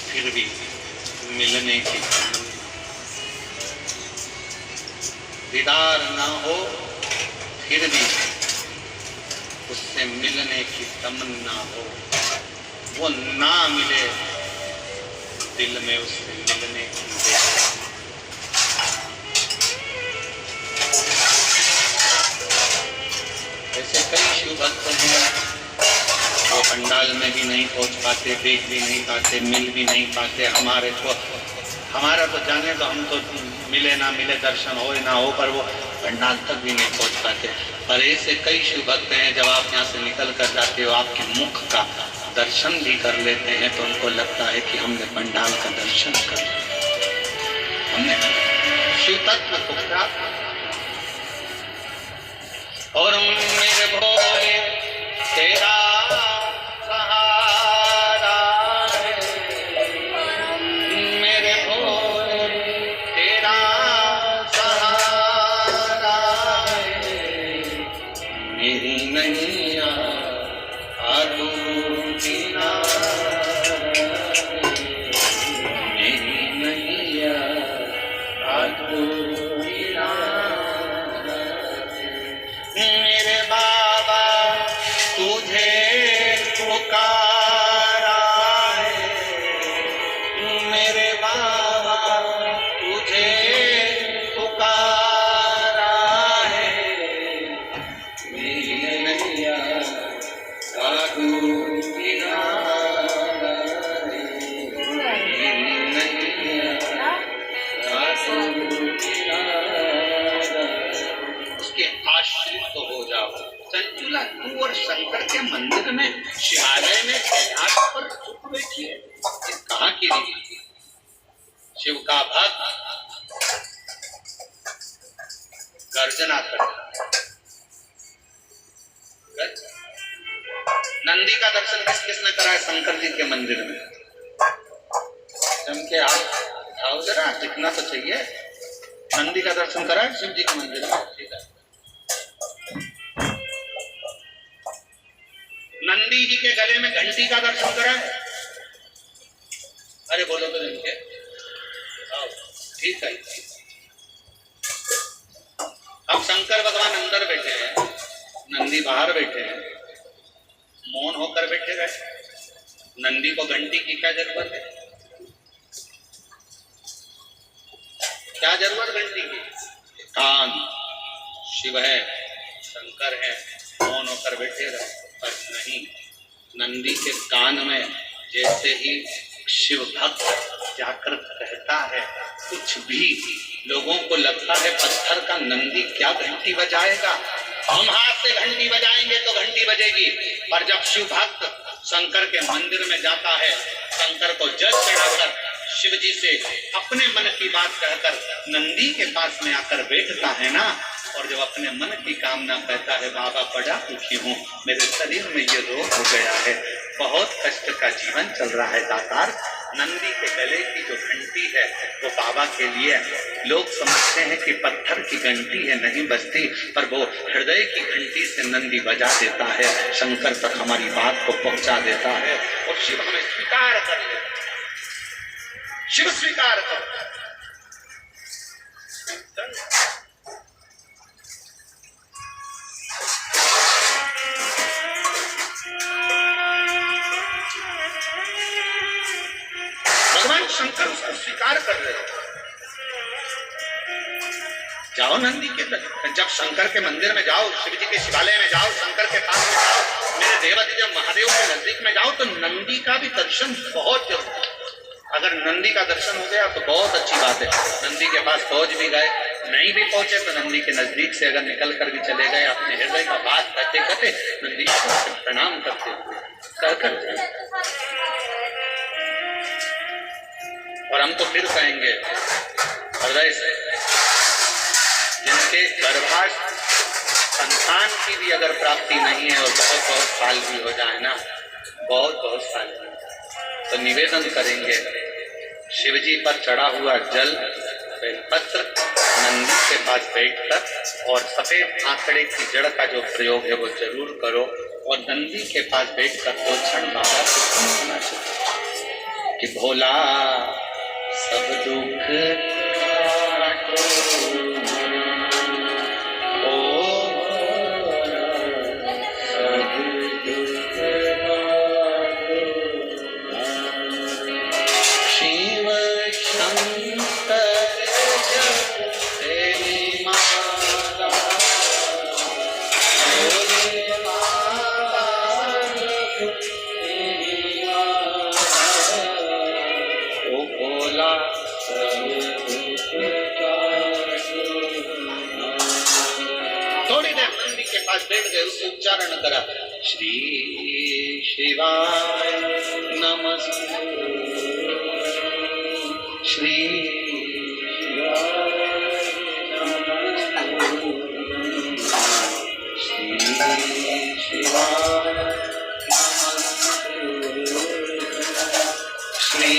फिर भी मिलने की दीदार ना हो, फिर भी उससे मिलने की तमन्ना हो। वो ना मिले, दिल में उससे मिलने की ऐसे कई शिव भक्त हैं वो पंडाल में भी नहीं पहुंच पाते, देख भी नहीं पाते, मिल भी नहीं पाते। हमारा तो जाने तो हम तो मिले ना मिले, दर्शन हो ना हो, पर वो पंडाल तक भी नहीं पहुंच पाते। पर ऐसे कई शिव भक्त हैं जब आप यहाँ से निकल कर जाते हो, आपके मुख का दर्शन भी कर लेते हैं तो उनको लगता है कि हमने पंडाल का दर्शन कर लिया, हमने शिव तत्व को प्राप्त। और मेरे भोले तेरा सहारा है, मेरे भोले तेरा सहारा है, मेरी नैया आलू मेरी नैया आलू मेरे बाबा तुझे पुकारा है, मेरे बाबा तुझे पुकारा है, मेरी नैया साधु किनारा है, मेरी नैया साधु किनारा। उसके आश्रित तो हो जाओ। चंचुला तू और शंकर के मंदिर में शिवालय में घाट पर चुप बैठी है, कहाँ की रीति? शिव का भक्त गर्जना करता। नंदी का दर्शन किस किसने करा है शंकर जी के मंदिर में? चमके आओ जरा, दिखना तो चाहिए। नंदी का दर्शन करा है शिव जी के मंदिर में? नंदी जी के गले में घंटी का दर्शन करा है? अरे बोलो तो जिनके ठीक है। अब शंकर भगवान अंदर बैठे हैं, नंदी बाहर बैठे हैं, मौन होकर बैठे रहे। नंदी को घंटी की क्या जरूरत है? क्या जरूरत घंटी की? कान शिव है, शंकर है, मौन होकर बैठे रहे। पर नहीं, नंदी के कान में जैसे ही शिव भक्त जाकर कहता है कुछ भी, लोगों को लगता है पत्थर का नंदी क्या घंटी बजाएगा, हम हाथ से घंटी बजाएंगे तो घंटी बजेगी। पर जब शिव भक्त शंकर के मंदिर में जाता है, शंकर को जल चढ़ाकर शिव जी से अपने मन की बात कहकर नंदी के पास में आकर बैठता है ना, और जब अपने मन की कामना कहता है बाबा बड़ा दुखी हूँ, मेरे शरीर में ये रोग हो गया है, बहुत कष्ट का जीवन चल रहा है दातार, नंदी के गले की जो घंटी है वो बाबा के लिए लोग समझते हैं कि पत्थर की घंटी है, नहीं बजती, पर वो हृदय की घंटी से नंदी बजा देता है, शंकर तक हमारी बात को पहुंचा देता है और शिव हमें स्वीकार कर लेता है। शिव स्वीकार कर भगवान शंकर उसको स्वीकार कर रहे हैं। जाओ नंदी के जब शंकर के मंदिर में जाओ, शिव जी के शिवालय में जाओ, शंकर के पास में जाओ, मेरे देवाधिदेव महादेव के नजदीक में जाओ तो नंदी का भी दर्शन बहुत जरूरी है। अगर नंदी का दर्शन हो गया तो बहुत अच्छी बात है। नंदी के पास पहुंच भी गए, नहीं भी पहुंचे तो नंदी के नजदीक से अगर निकल कर भी चले गए, अपने हृदय का बात कहते कहते नंदी को प्रणाम करते हुए कहकर जाए। और हम तो फिर कहेंगे हृदय से, जिनके गर्भाश संतान की भी अगर प्राप्ति नहीं है और बहुत बहुत साल भी हो जाए ना, बहुत साल, तो निवेदन करेंगे शिव जी पर चढ़ा हुआ जल बेलपत्र नंदी के पास बैठकर और सफेद आंकड़े की जड़ का जो प्रयोग है वो जरूर करो, और नंदी के पास बैठकर 2 क्षण बाबा को सुनना चाहिए। कि भोला सब दुख काटो। ओ सब दुख काटो। शिव शंकर जप तेरी माला, भोले बाबा जप तेरी माला। ओ भोला सब दुख काटो। थोड़ी देर नंदी के पास बैठ गए, उससे उच्चारण करा, श्री शिवाय नमस्ते, श्री शिवाय नमस्ते, श्री शिवाय नमस्ते, श्री